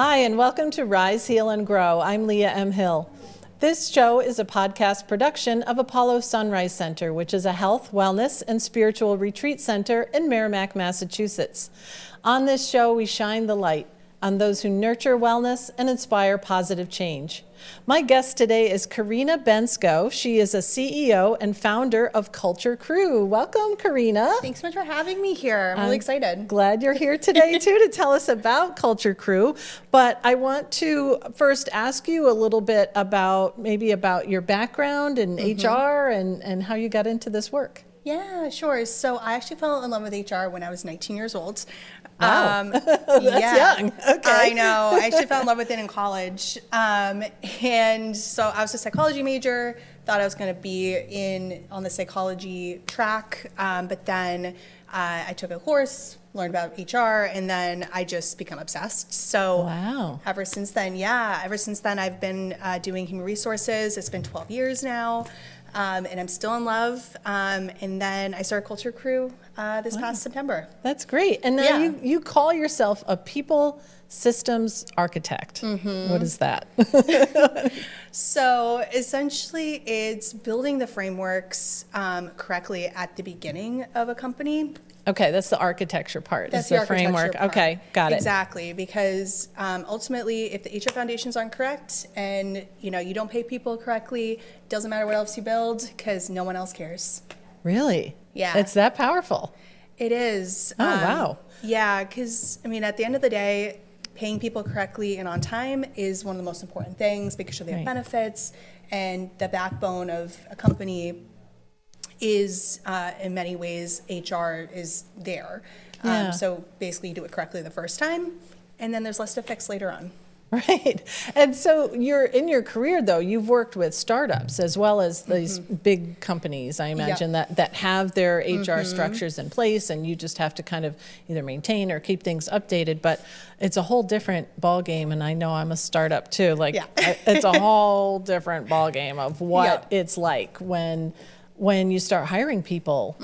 Hi, and welcome to Rise, Heal, and Grow. I'm Leah M. Hill. This show is a podcast production of Apollo Sunrise Center, which is a health, wellness, and spiritual retreat center in Merrimack, Massachusetts. On this show, we shine the light on those who nurture wellness and inspire positive change. My guest today is Karina Bensko. She is a CEO and founder of CultureKrew. Welcome, Karina. Thanks so much for having me here. I'm really excited. Glad you're here today, too, to tell us about CultureKrew. But I want to first ask you a little bit about your background in HR and how you got into this work. Yeah, sure. So I actually fell in love with HR when I was 19 years old. Wow, that's young. Okay. I know. I actually fell in love with it in college. And so I was a psychology major, thought I was going to be on the psychology track. But then I took a course, learned about HR, and then I just become obsessed. So wow. Ever since then, I've been doing human resources. It's been 12 years now. And I'm still in love. And then I started CultureKrew this past September. That's great. And now you call yourself a people systems architect. What is that? So essentially, it's building the frameworks correctly at the beginning of a company. Okay, that's the architecture part. That's the framework. Part. Okay, got it. Exactly, because ultimately, if the HR foundations aren't correct and you don't pay people correctly, doesn't matter what else you build because no one else cares. Really? Yeah. It's that powerful. It is. Oh, wow. Yeah, because at the end of the day, paying people correctly and on time is one of the most important things, making sure they have benefits, and the backbone of a company is, in many ways, HR is there. Yeah. So basically you do it correctly the first time, and then there's less to fix later on. Right. And so in your career, though, you've worked with startups as well as these big companies, I imagine, that have their HR structures in place, and you just have to kind of either maintain or keep things updated. But it's a whole different ballgame, and I know I'm a startup, too. It's a whole different ballgame of what it's like when you start hiring people.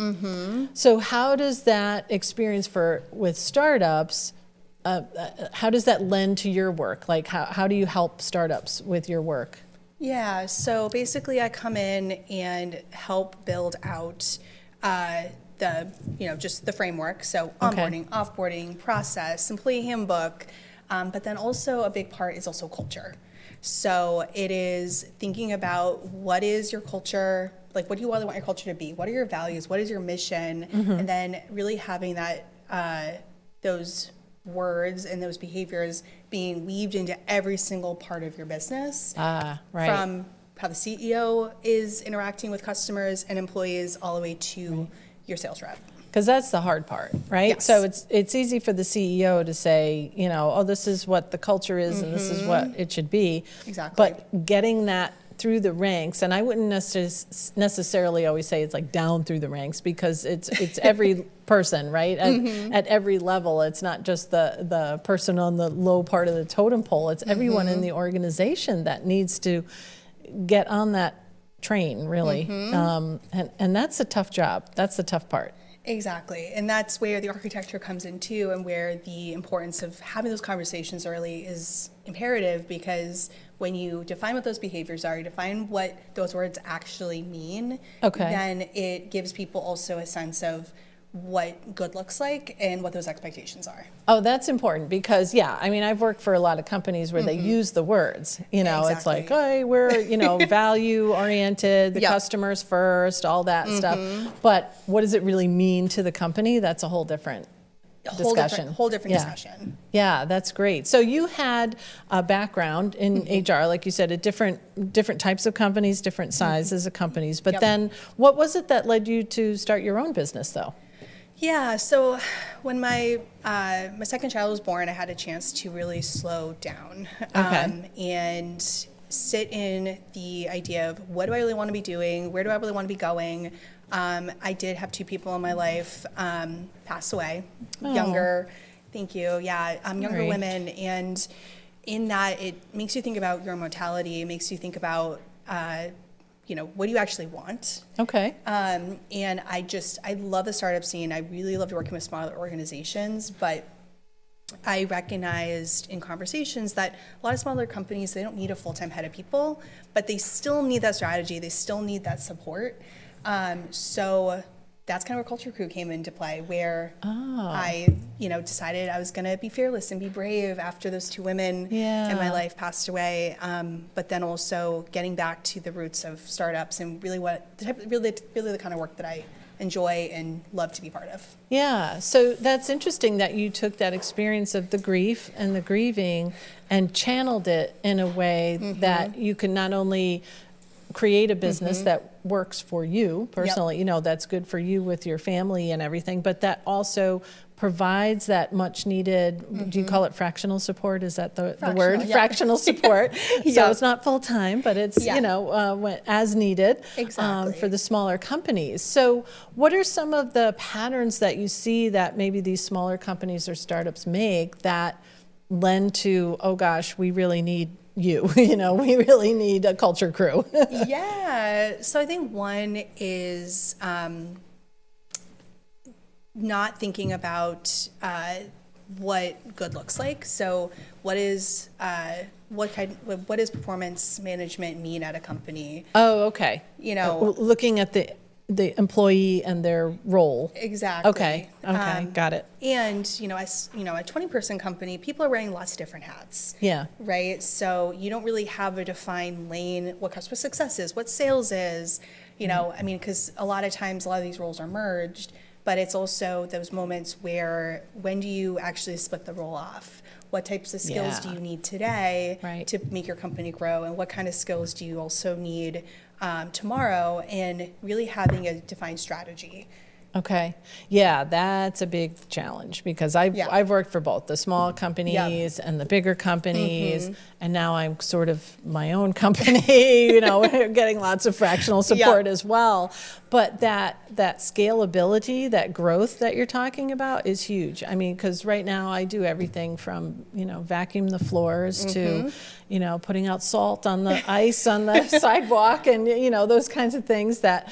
So how does that experience with startups, how does that lend to your work? Like how do you help startups with your work? Yeah, so basically I come in and help build out just the framework. So onboarding, offboarding, process, employee handbook, but then also a big part is also culture. So it is thinking about what is your culture, like what do you really want your culture to be? What are your values? What is your mission? And then really having that those words and those behaviors being weaved into every single part of your business. Right. From how the CEO is interacting with customers and employees all the way to your sales rep. Because that's the hard part, right? Yes. So it's easy for the CEO to say, this is what the culture is and this is what it should be. Exactly. But getting that through the ranks, and I wouldn't necessarily always say it's like down through the ranks, because it's every person, right? At every level. It's not just the person on the low part of the totem pole. It's everyone in the organization that needs to get on that train, really. And that's a tough job. That's the tough part. Exactly. And that's where the architecture comes in too, and where the importance of having those conversations early is imperative, because when you define what those behaviors are, you define what those words actually mean, then it gives people also a sense of what good looks like and what those expectations are. Oh, that's important, because I've worked for a lot of companies where they use the words, it's like, hey, we're, value oriented, the customers first, all that stuff. But what does it really mean to the company? That's a whole different discussion. Whole different discussion. Yeah, that's great. So you had a background in HR, like you said, at different types of companies, different sizes of companies. But then what was it that led you to start your own business, though? Yeah, so when my second child was born, I had a chance to really slow down and sit in the idea of what do I really want to be doing? Where do I really want to be going? I did have two people in my life pass away, younger, thank you, younger women, and in that it makes you think about your mortality, it makes you think about what do you actually want? Okay. And I love the startup scene. I really loved working with smaller organizations, but I recognized in conversations that a lot of smaller companies, they don't need a full-time head of people, but they still need that strategy. They still need that support. So that's kind of where CultureKrew came into play, where I, decided I was going to be fearless and be brave after those two women in my life passed away. But then also getting back to the roots of startups and really the kind of work that I enjoy and love to be part of. Yeah, so that's interesting that you took that experience of the grief and the grieving and channeled it in a way that you can not only create a business that works for you personally, that's good for you with your family and everything, but that also provides that much needed, do you call it fractional support? Is that the word? Yeah. Fractional support. So it's not full time, but it's, as needed for the smaller companies. So what are some of the patterns that you see that maybe these smaller companies or startups make that lend to, oh gosh, we really need you, we really need a CultureKrew? Yeah, so I think one is not thinking about what good looks like. So what is performance management mean at a company? Oh, okay. Looking at the employee and their role. Exactly. Okay. Got it. And, as a 20-person company, people are wearing lots of different hats. Yeah. Right? So you don't really have a defined lane, what customer success is, what sales is, because a lot of times, a lot of these roles are merged, but it's also those moments where, when do you actually split the role off? What types of skills do you need today to make your company grow? And what kind of skills do you also need tomorrow? And really having a defined strategy. Okay. Yeah, that's a big challenge because I've worked for both the small companies and the bigger companies, and now I'm sort of my own company, getting lots of fractional support as well. But that scalability, that growth that you're talking about is huge. I mean, because right now I do everything from, vacuum the floors to, putting out salt on the ice on the sidewalk and, those kinds of things that,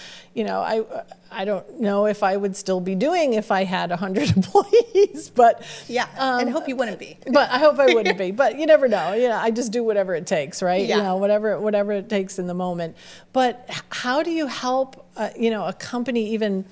I don't know if I would still be doing if I had 100 employees, but and I hope you wouldn't be. But I hope I wouldn't be. But you never know. I just do whatever it takes, right? Yeah. Whatever it takes in the moment. But how do you help a company even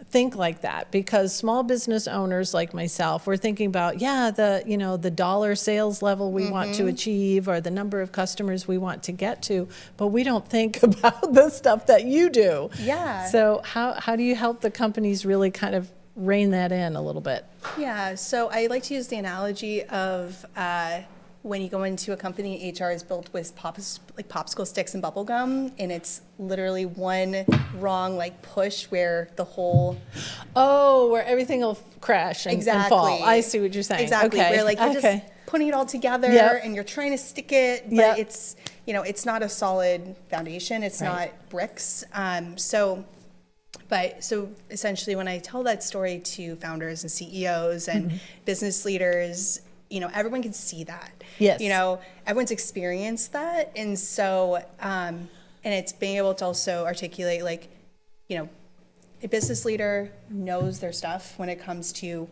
think like that? Because small business owners like myself, we're thinking about, the dollar sales level we want to achieve or the number of customers we want to get to, but we don't think about the stuff that you do. Yeah. So how do you help the companies really kind of rein that in a little bit? Yeah, so I like to use the analogy of when you go into a company, HR is built with popsicle sticks and bubble gum, and it's literally one wrong push where the whole where everything will crash and fall. I see what you're saying. Exactly. Okay. Where you're just putting it all together and you're trying to stick it, but it's it's not a solid foundation. It's not bricks. So essentially, when I tell that story to founders and CEOs and business leaders, everyone can see that. Yes. Everyone's experienced that. And so, and it's being able to also articulate, a business leader knows their stuff when it comes to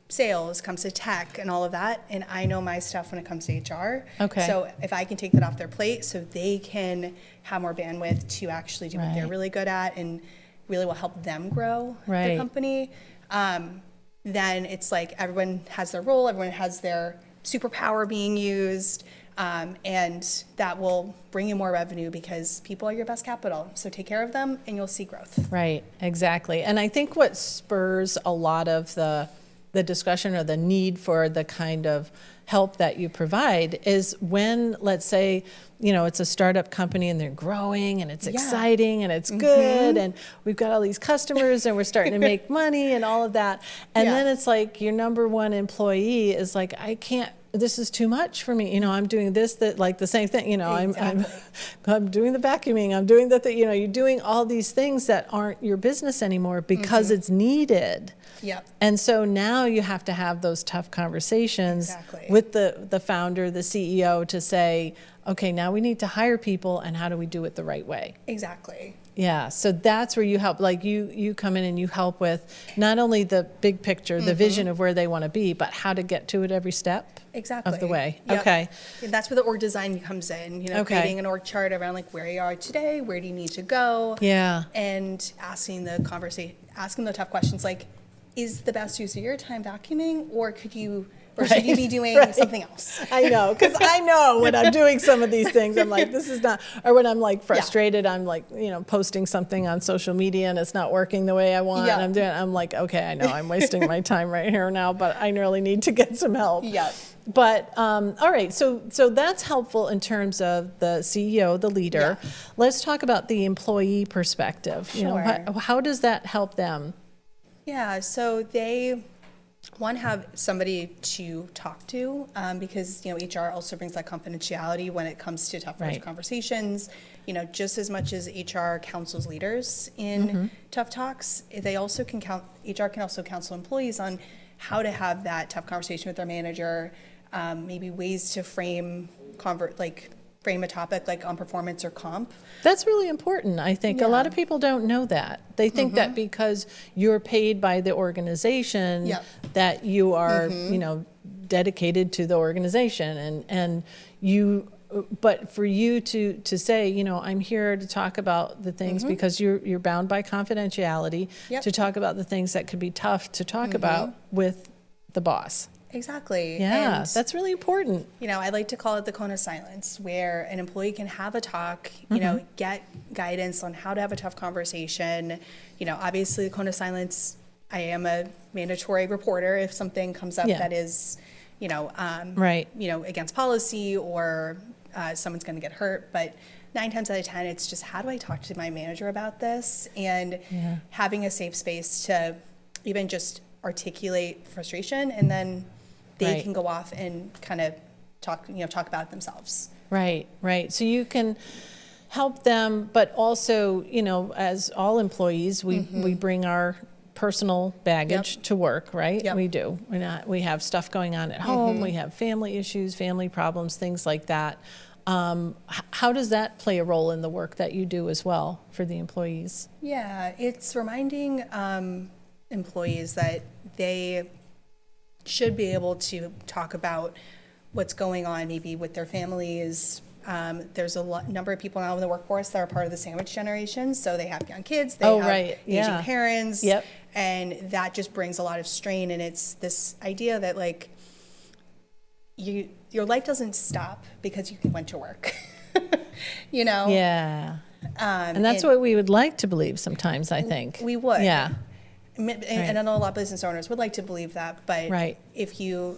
sales, comes to tech and all of that. And I know my stuff when it comes to HR. Okay. So if I can take that off their plate so they can have more bandwidth to actually do what they're really good at and really will help them grow the company, then it's everyone has their role, everyone has their superpower being used, and that will bring you more revenue because people are your best capital. So take care of them and you'll see growth. Right, exactly. And I think what spurs a lot of the discussion or the need for the kind of help that you provide is when, let's say, it's a startup company and they're growing and it's exciting and it's good and we've got all these customers and we're starting to make money and all of that. And then it's your number one employee is I can't, this is too much for me. I'm doing this, the same thing, I'm doing the vacuuming, I'm doing you're doing all these things that aren't your business anymore because it's needed. Yep. And so now you have to have those tough conversations with the founder, the CEO to say, okay, now we need to hire people and how do we do it the right way? Exactly. Yeah, so that's where you help, like you come in and you help with not only the big picture, the vision of where they want to be, but how to get to it every step Exactly. of the way. Yep. Okay. And that's where the org design comes in, you know, creating an org chart around like where you are today, where do you need to go? Yeah. And asking the tough questions like, is the best use of your time vacuuming, or should you be doing something else? I know, because I know when I'm doing some of these things, I'm like, this is not, or when I'm like frustrated, I'm like, you know, posting something on social media and it's not working the way I want. Yeah. And I'm like, okay, I know I'm wasting my time right here now, but I really need to get some help. Yeah. But all right, so that's helpful in terms of the CEO, the leader. Yeah. Let's talk about the employee perspective. Sure. You know, how does that help them? Yeah, so they have somebody to talk to because, you know, HR also brings that confidentiality when it comes to tough conversations. You know, just as much as HR counsels leaders in tough talks, they also HR can also counsel employees on how to have that tough conversation with their manager, maybe ways to frame a topic like on performance or comp. That's really important. I think a lot of people don't know that. They think that because you're paid by the organization, that you are, you know, dedicated to the organization, and you. But for you to say, you know, I'm here to talk about the things because you're bound by confidentiality to talk about the things that could be tough to talk about with the boss. Exactly. Yeah, and, that's really important. You know, I like to call it the cone of silence, where an employee can have a talk, you know, get guidance on how to have a tough conversation. You know, obviously the cone of silence, I am a mandatory reporter if something comes up that is, you know, against policy or someone's going to get hurt. But 9 times out of 10, it's just, how do I talk to my manager about this? And having a safe space to even just articulate frustration, and then they can go off and kind of talk about it themselves. Right. So you can help them, but also, you know, as all employees, we bring our personal baggage to work, right? We do. We have stuff going on at home. We have family issues, family problems, things like that. How does that play a role in the work that you do as well for the employees? Yeah, it's reminding employees that they should be able to talk about what's going on maybe with their families. There's a number of people now in the workforce that are part of the sandwich generation, so they have young kids, they have aging parents, and that just brings a lot of strain. And it's this idea that like your life doesn't stop because you went to work. You know? Yeah. And that's what we would like to believe sometimes, I think. We would. Yeah. And I know a lot of business owners would like to believe that, but if you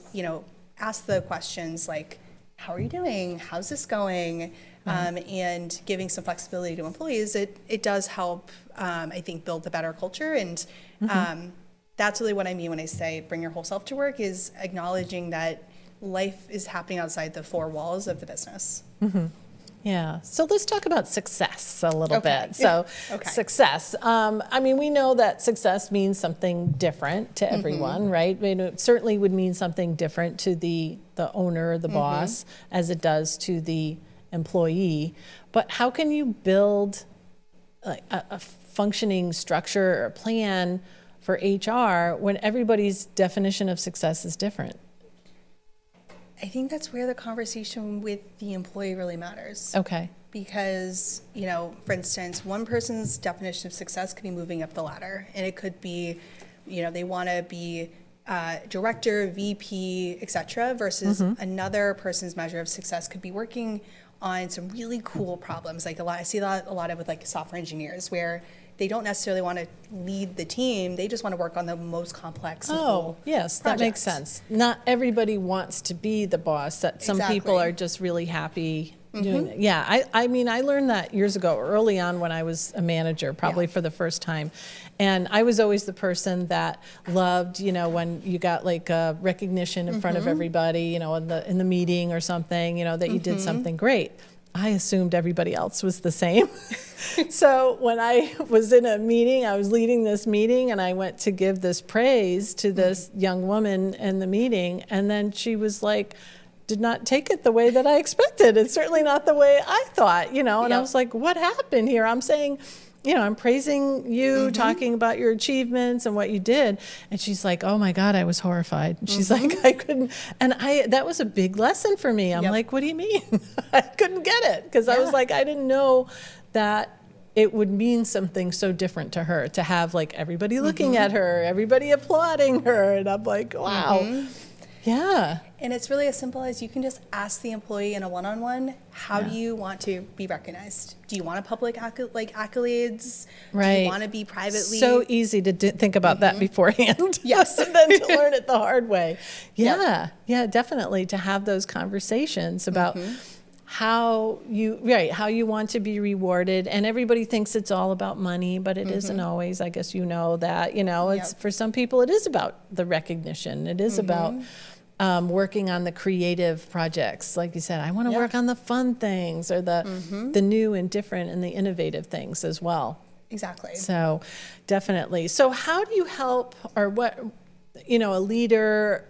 ask the questions like, how are you doing? How's this going? And giving some flexibility to employees, it does help, I think, build a better culture. And that's really what I mean when I say bring your whole self to work, is acknowledging that life is happening outside the 4 walls of the business. Yeah. So let's talk about success a little bit. So success. I mean, we know that success means something different to everyone, right? I mean, it certainly would mean something different to the owner, the boss, as it does to the employee. But how can you build a functioning structure or plan for HR when everybody's definition of success is different? I think that's where the conversation with the employee really matters. Okay. Because, for instance, one person's definition of success could be moving up the ladder, and it could be, they want to be director, VP, etc., versus another person's measure of success could be working on some really cool problems. Like I see a lot of with like software engineers where they don't necessarily want to lead the team. They just want to work on the most complex and cool yes, projects. That makes sense. Not everybody wants to be the boss. That some people are just really happy doing it. Yeah, I mean, I learned that years ago, early on when I was a manager, probably for the first time. And I was always the person that loved, when you got like a recognition in front of everybody, in the meeting or something, that you did something great. I assumed everybody else was the same. So when I was in a meeting, I was leading this meeting, and I went to give this praise to this young woman in the meeting, and then she was like, did not take it the way that I expected. It's certainly not the way I thought, and I was like, what happened here? I'm saying, I'm praising you, talking about your achievements and what you did. And she's like, oh my God, I was horrified. And she's like, I couldn't. And that was a big lesson for me. I'm like, what do you mean? I couldn't get it. Because I was like, I didn't know that it would mean something so different to her to have like everybody looking at her, everybody applauding her. And I'm like, wow. Yeah. And it's really as simple as you can just ask the employee in a one-on-one, how do you want to be recognized? Do you want a public accolades? Right. Do you want to be privately? So easy to think about that beforehand. Yes. And then to learn it the hard way. Yeah. Yeah, definitely. To have those conversations about how you want to be rewarded. And everybody thinks it's all about money, but it isn't always. I guess you know that, it's for some people it is about the recognition. It is about working on the creative projects. Like you said, I want to work on the fun things or the new and different and the innovative things as well. Exactly. So definitely. So how do you help, or what, a leader,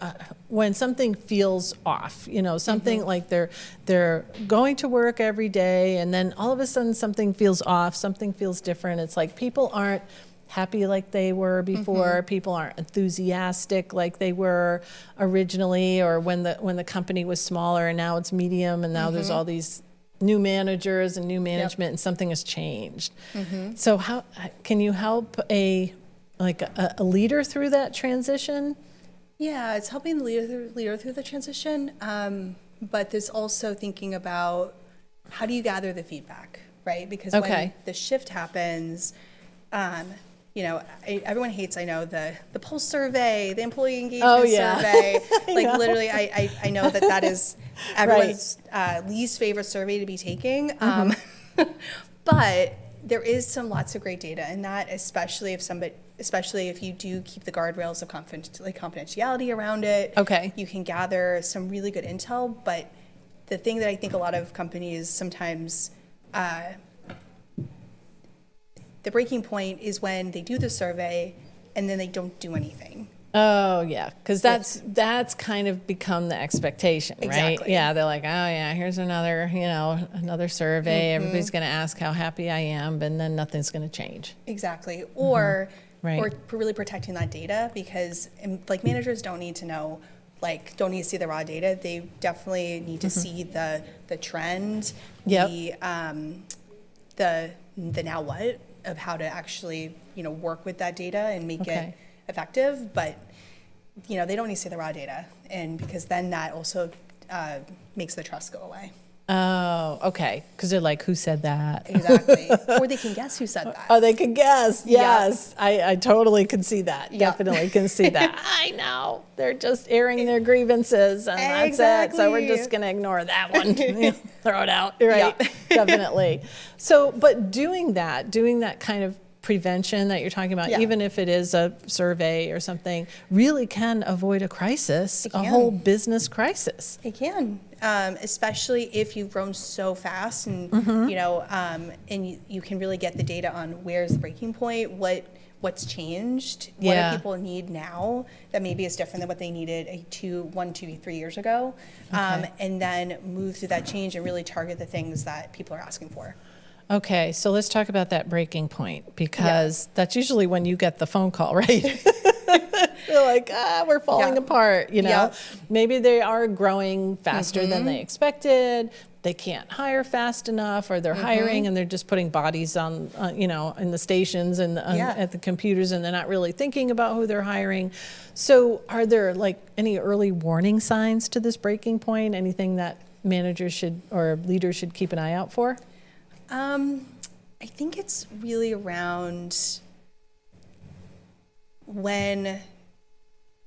when something feels off, something like they're going to work every day and then all of a sudden something feels off, something feels different. It's like people aren't happy like they were before. People aren't enthusiastic like they were originally, or when the company was smaller and now it's medium and now there's all these new managers and new management and something has changed. So how can you help a leader through that transition? Yeah, it's helping the leader through the transition, but there's also thinking about how do you gather the feedback, right? Because when the shift happens, everyone hates, I know, the pulse survey, the employee engagement survey. Literally, I know that is everyone's least favorite survey to be taking. But there is lots of great data in that, especially if you do keep the guardrails of confidentiality around it. Okay. You can gather some really good intel, but the thing that I think a lot of companies sometimes the breaking point is when they do the survey and then they don't do anything. Oh yeah, because that's kind of become the expectation, right? Exactly. Yeah, they're like, oh yeah, here's another survey. Everybody's going to ask how happy I am, and then nothing's going to change. Exactly. Or really protecting that data, because managers don't need to know, don't need to see the raw data. They definitely need to see the trend, the now what of how to actually work with that data and make it effective, but they don't need to see the raw data, and because then that also makes the trust go away. Oh, okay. Because they're like, who said that? Exactly. Or they can guess who said that. Oh, they can guess. Yes. Yep. I totally can see that. Yep. Definitely can see that. I know. They're just airing their grievances, and that's it. So we're just going to ignore that one. Throw it out. Right. Yep. Definitely. So, but doing that kind of prevention that you're talking about, even if it is a survey or something, really can avoid a crisis, a whole business crisis. It can, especially if you've grown so fast, and and you can really get the data on where's the breaking point, what's changed, what do people need now that maybe is different than what they needed 1, 2, 3 years ago, and then move through that change and really target the things that people are asking for. Okay, so let's talk about that breaking point, because that's usually when you get the phone call, right? They're like, we're falling apart, Maybe they are growing faster than they expected. They can't hire fast enough, or they're hiring and they're just putting bodies on, in the stations and at the computers, and they're not really thinking about who they're hiring. So are there any early warning signs to this breaking point? Anything that managers should or leaders should keep an eye out for? I think it's really around when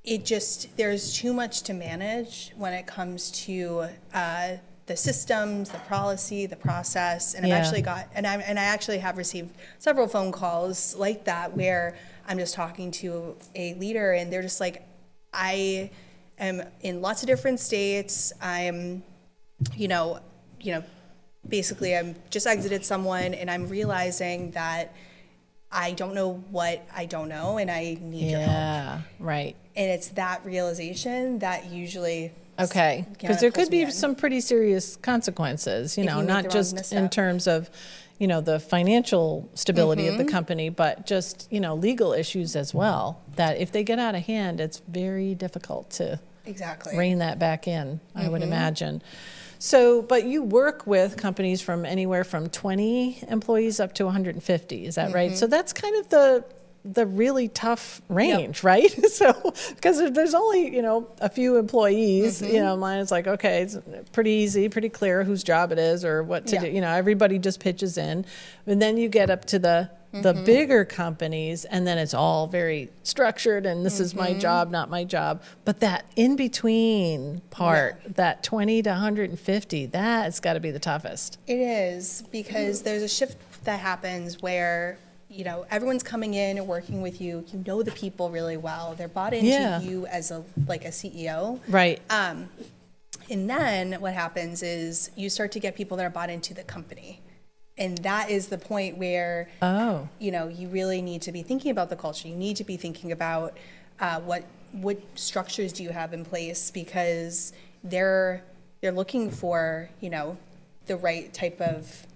there's too much to manage when it comes to the systems, the policy, the process, and I actually have received several phone calls like that where I'm just talking to a leader and they're just like, I am in lots of different states. I'm, basically I'm just exited someone and I'm realizing that I don't know what I don't know and I need your help. Yeah, right. And it's that realization that usually because there could be some pretty serious consequences, not just in terms of, the financial stability of the company, but just, legal issues as well, that if they get out of hand, it's very difficult to rein that back in, I would imagine. So, but you work with companies from anywhere from 20 employees up to 150, is that right? So that's kind of the really tough range, right? So, because there's only, a few employees, mine is like, okay, it's pretty easy, pretty clear whose job it is or what to do. Everybody just pitches in. And then you get up to the bigger companies, and then it's all very structured, and this is my job, not my job. But that in-between part, that 20 to 150, that's got to be the toughest. It is, because there's a shift that happens where everyone's coming in and working with you. You know the people really well. They're bought into you as a CEO. Right. And then what happens is you start to get people that are bought into the company. And that is the point where, you really need to be thinking about the culture. You need to be thinking about what structures do you have in place, because they're looking for, the right type of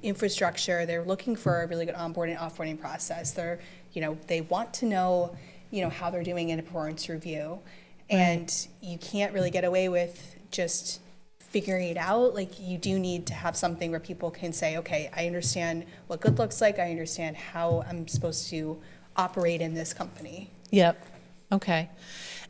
infrastructure. They're looking for a really good onboarding, offboarding process. They want to know, how they're doing in a performance review. And you can't really get away with just figuring it out. Like, you do need to have something where people can say, okay, I understand what good looks like. I understand how I'm supposed to operate in this company. Yep. Okay.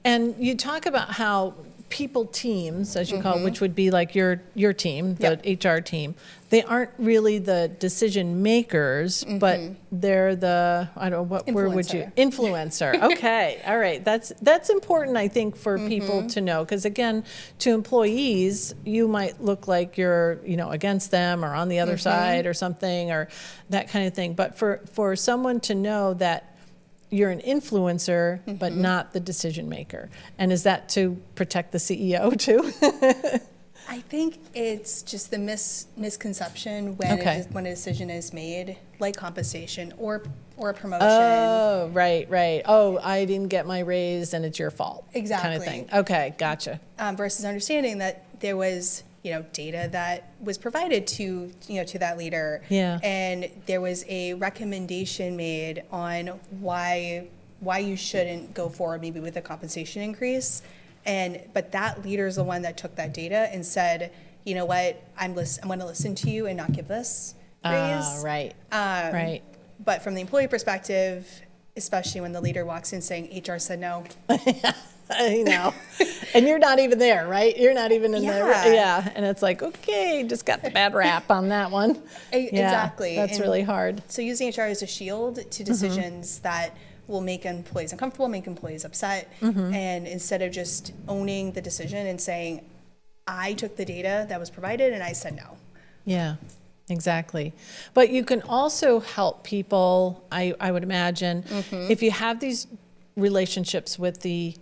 And you talk about how people teams, as you call it, which would be like your team, the HR team, they aren't really the decision makers, but they're the, I don't know, what word would you, influencer. Okay. All right. That's important, I think, for people to know, because again, to employees, you might look like you're, against them or on the other side or something, or that kind of thing. But for someone to know that you're an influencer, but not the decision maker. And is that to protect the CEO too? I think it's just the misconception when a decision is made, like compensation or a promotion. Oh, right. Oh, I didn't get my raise and it's your fault. Exactly. Kind of thing. Okay, gotcha. Versus understanding that there was, data that was provided to that leader. Yeah. And there was a recommendation made on why you shouldn't go forward maybe with a compensation increase. But that leader is the one that took that data and said, you know what, I'm going to listen to you and not give this raise. Right. Right. But from the employee perspective, especially when the leader walks in saying HR said no. I know. And you're not even there, right? You're not even in there. Yeah. And it's like, okay, just got the bad rap on that one. Exactly. That's really hard. So using HR as a shield to decisions that will make employees uncomfortable, make employees upset. And instead of just owning the decision and saying, I took the data that was provided and I said no. Yeah. Exactly. But you can also help people, I would imagine, if you have these relationships with the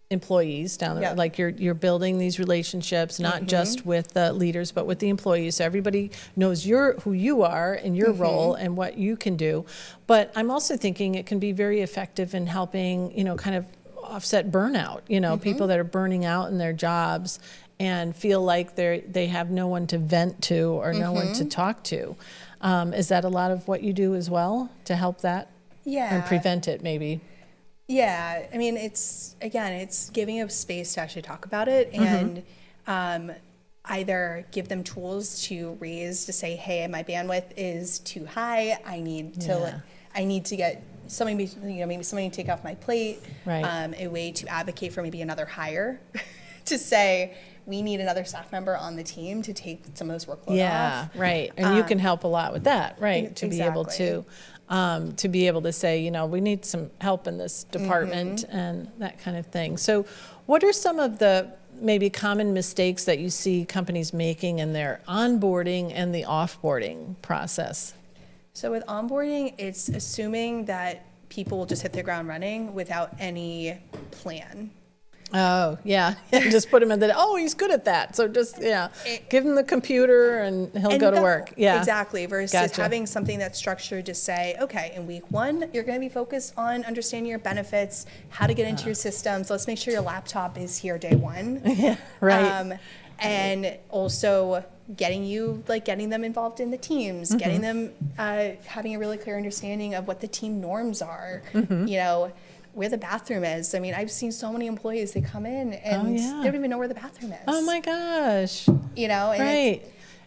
employees down there, like you're building these relationships, not just with the leaders, but with the employees. So everybody knows who you are and your role and what you can do. But I'm also thinking it can be very effective in helping, kind of offset burnout, people that are burning out in their jobs and feel like they have no one to vent to or no one to talk to. Is that a lot of what you do as well to help that? Yeah. And prevent it maybe? Yeah, I mean, it's giving a space to actually talk about it and either give them tools to say, hey, my bandwidth is too high. I need to get somebody, maybe somebody to take off my plate. Right. A way to advocate for maybe another hire to say, we need another staff member on the team to take some of this workload off. Yeah, right. And you can help a lot with that, right? To be able to say, we need some help in this department and that kind of thing. So what are some of the maybe common mistakes that you see companies making in their onboarding and the offboarding process? So with onboarding, it's assuming that people will just hit the ground running without any plan. Oh, yeah. Just put him in he's good at that. So just, give him the computer and he'll go to work. Yeah. Exactly. Versus having something that's structured to say, okay, in week 1, you're going to be focused on understanding your benefits, how to get into your systems. Let's make sure your laptop is here day 1. Yeah, right. And also getting them involved in the teams, getting them having a really clear understanding of what the team norms are, where the bathroom is. I mean, I've seen so many employees, they come in and they don't even know where the bathroom is. Oh my gosh. And right.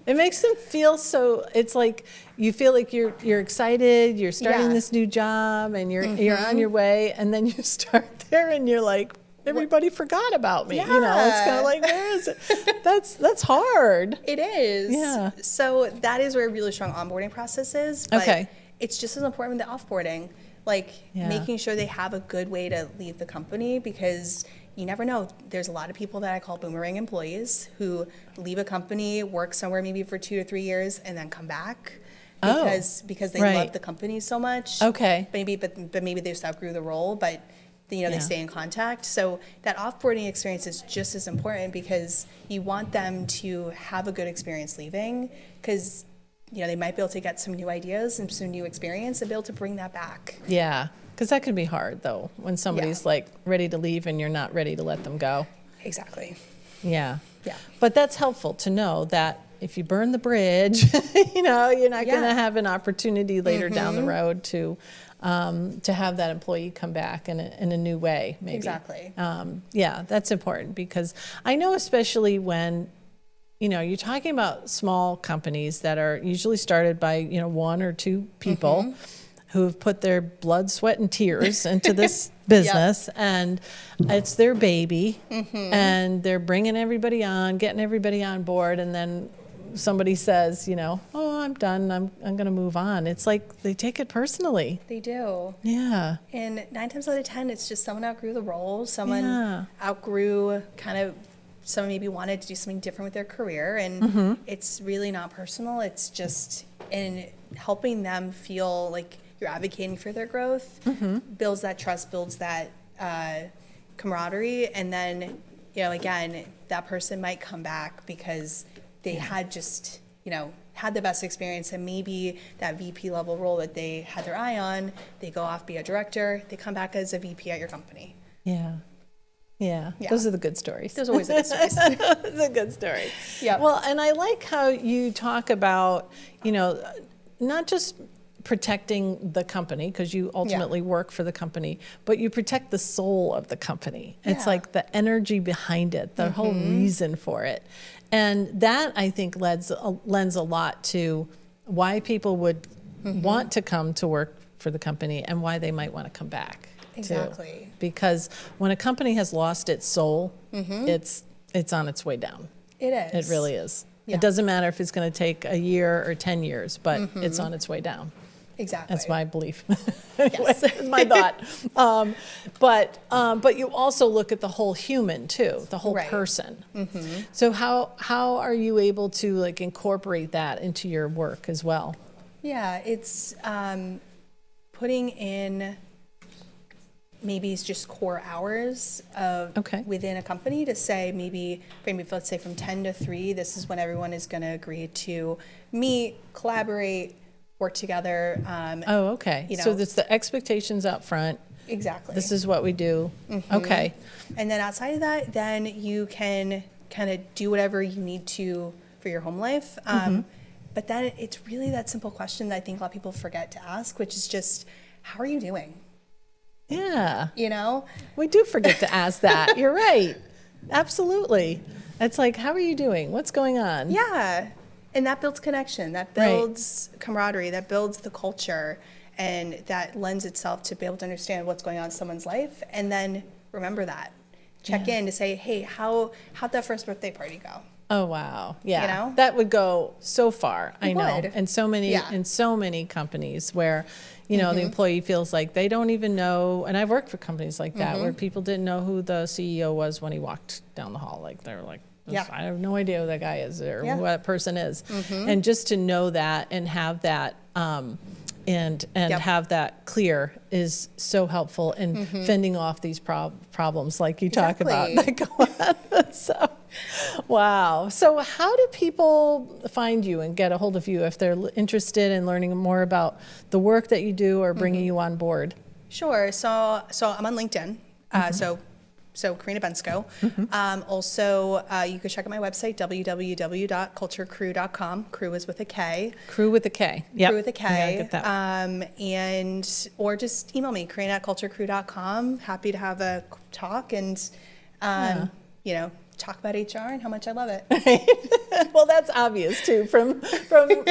It makes them feel so, it's like you feel like you're excited, you're starting this new job and you're on your way, and then you start there and you're like, everybody forgot about me. Yeah. It's kind of like, where is it? That's hard. It is. Yeah. So that is where a really strong onboarding process is. But it's just as important with the offboarding, making sure they have a good way to leave the company, because you never know. There's a lot of people that I call boomerang employees who leave a company, work somewhere maybe for 2 to 3 years, and then come back because they love the company so much. Okay. But maybe they just outgrew the role, but they stay in contact. So that offboarding experience is just as important, because you want them to have a good experience leaving, because they might be able to get some new ideas and some new experience and be able to bring that back. Yeah. Because that can be hard, though, when somebody's ready to leave and you're not ready to let them go. Exactly. Yeah. Yeah. But that's helpful to know that if you burn the bridge, you're not going to have an opportunity later down the road to have that employee come back in a new way, maybe. Exactly. That's important, because I know, especially when you're talking about small companies that are usually started by 1 or 2 people. Who've put their blood, sweat, and tears into this business, and it's their baby, and they're bringing everybody on, getting everybody on board, and then somebody says, oh, I'm done, I'm going to move on. It's like they take it personally. They do. Yeah. And 9 times out of 10, it's just someone outgrew the role, someone outgrew someone maybe wanted to do something different with their career, and it's really not personal. It's just in helping them feel like you're advocating for their growth, builds that trust, builds that camaraderie, and then, again, that person might come back because they had just, had the best experience, and maybe that VP level role that they had their eye on, they go off, be a director, they come back as a VP at your company. Yeah. Yeah, those are the good stories. Those are always the good stories. It's a good story. Yeah. Well, and I like how you talk about, not just protecting the company, because you ultimately work for the company, but you protect the soul of the company. It's like the energy behind it, the whole reason for it. And that, I think, lends a lot to why people would want to come to work for the company and why they might want to come back. Exactly. Too. Because when a company has lost its soul, it's on its way down. It is. It really is. Yeah. It doesn't matter if it's going to take a year or 10 years, but it's on its way down. Exactly. That's my belief. Anyway, that's my thought. But you also look at the whole human too, the whole person. So how are you able to incorporate that into your work as well? Yeah, it's putting in maybe it's just core hours of within a company to say maybe let's say from 10 to 3, this is when everyone is going to agree to meet, collaborate, work together. So that's the expectations up front. Exactly. This is what we do. Okay. And then outside of that, then you can kind of do whatever you need to for your home life. But then it's really that simple question that I think a lot of people forget to ask, which is just, how are you doing? Yeah. We do forget to ask that. You're right. Absolutely. It's like, how are you doing? What's going on? Yeah. And that builds connection, that builds camaraderie, that builds the culture, and that lends itself to be able to understand what's going on in someone's life. And then remember that. Check in to say, hey, how'd that first birthday party go? Oh, wow. Yeah. That would go so far. I know. And in so many companies where, the employee feels like they don't even know. And I've worked for companies like that where people didn't know who the CEO was when he walked down the hall. They're like, I have no idea who that guy is or who that person is. And just to know that and have that have that clear is so helpful in fending off these problems like you talk about that go on. So, wow. So how do people find you and get a hold of you if they're interested in learning more about the work that you do or bringing you on board? Sure. So I'm on LinkedIn. So so Karina Bensko. Also, you can check out my website, www.culturekrew.com. Crew is with a K. Crew with a K. Yep. Crew with a K. Yeah, I get that. Or just email me, Karina@culturekrew.com. Happy to have a talk and, talk about HR and how much I love it. Well, that's obvious too from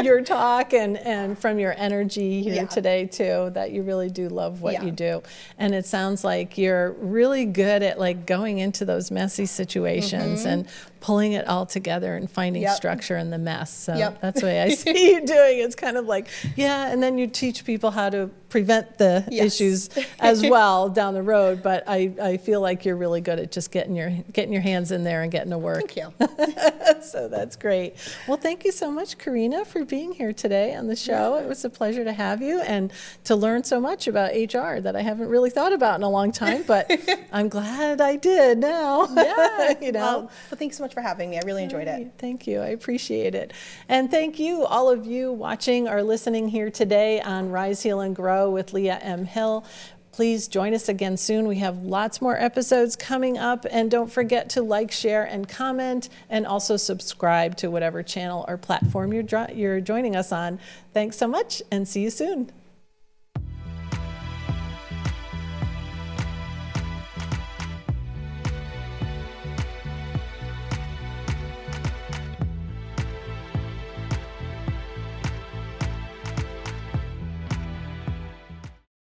your talk and from your energy here today too, that you really do love what you do. And it sounds like you're really good at like going into those messy situations and pulling it all together and finding structure in the mess. So that's the way I see you doing. It's kind of like, and then you teach people how to prevent the issues as well down the road. But I feel like you're really good at just getting your hands in there and getting to work. Thank you. So that's great. Well, thank you so much, Karina, for being here today on the show. It was a pleasure to have you and to learn so much about HR that I haven't really thought about in a long time, but I'm glad I did now. Yeah. Well, thanks so much for having me. I really enjoyed it. Thank you. I appreciate it. And thank you, all of you watching or listening here today on Rise, Heal, and Grow with Leah M. Hill. Please join us again soon. We have lots more episodes coming up. And don't forget to like, share, and comment, and also subscribe to whatever channel or platform you're joining us on. Thanks so much, and see you soon.